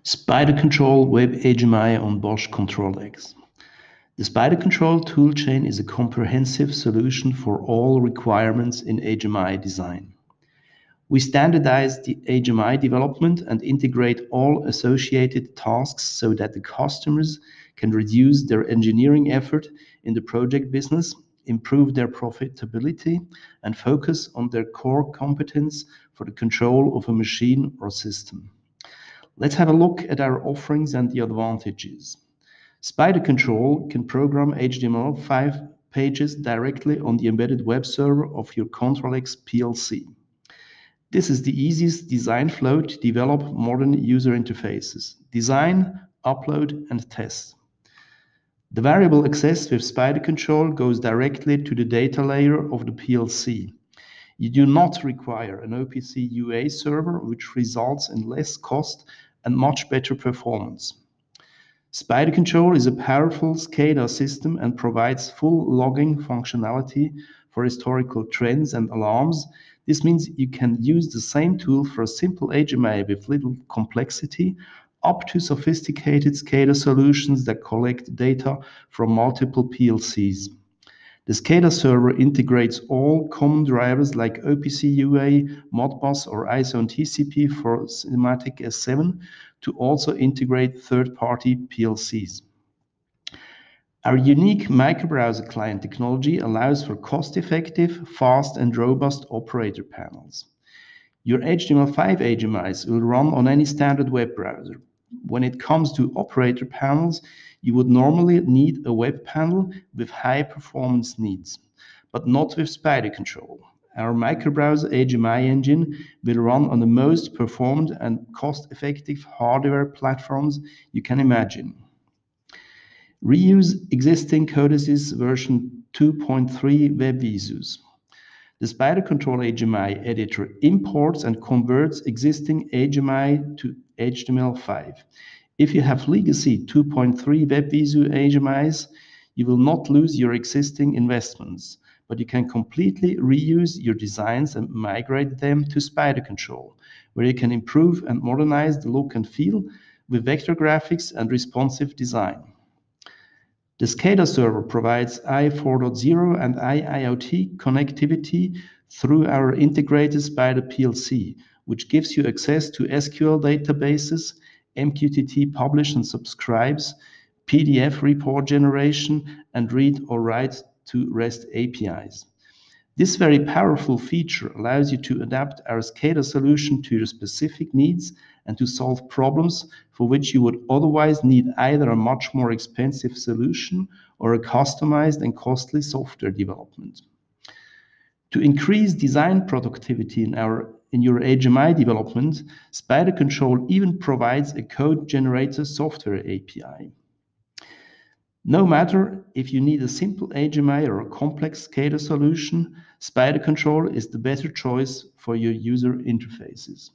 SpiderControl WebHMI on Bosch ctrlX. The SpiderControl toolchain is a comprehensive solution for all requirements in HMI design. We standardize the HMI development and integrate all associated tasks so that the customers can reduce their engineering effort in the project business, improve their profitability, and focus on their core competence for the control of a machine or system. Let's have a look at our offerings and the advantages. SpiderControl can program HTML5 pages directly on the embedded web server of your ctrlX PLC. This is the easiest design flow to develop modern user interfaces: design, upload, and test. The variable access with SpiderControl goes directly to the data layer of the PLC. You do not require an OPC UA server, which results in less cost and much better performance. SpiderControl is a powerful SCADA system and provides full logging functionality for historical trends and alarms. This means you can use the same tool for a simple HMI with little complexity, up to sophisticated SCADA solutions that collect data from multiple PLCs. The SCADA server integrates all common drivers like OPC UA, Modbus, or ISO and TCP for Cinematic S7 to also integrate third-party PLCs. Our unique microbrowser client technology allows for cost-effective, fast, and robust operator panels. Your HTML5 HMIs will run on any standard web browser. When it comes to operator panels, you would normally need a web panel with high performance needs, but not with SpiderControl. Our microbrowser HMI engine will run on the most performant and cost-effective hardware platforms you can imagine. Reuse existing codices version 2.3 WebVisус. The SpiderControl HMI editor imports and converts existing HMI to HTML5. If you have legacy 2.3 WebVisус HMIs, you will not lose your existing investments, but you can completely reuse your designs and migrate them to SpiderControl, where you can improve and modernize the look and feel with vector graphics and responsive design. The SCADA server provides I4.0 and IIoT connectivity through our integrated Spider PLC, which gives you access to SQL databases, MQTT publish and subscribes, PDF report generation, and read or write to REST APIs. This very powerful feature allows you to adapt our SCADA solution to your specific needs and to solve problems for which you would otherwise need either a much more expensive solution or a customized and costly software development. To increase design productivity in your HMI development, SpiderControl even provides a code generator software API. No matter if you need a simple HMI or a complex SCADA solution, SpiderControl is the better choice for your user interfaces.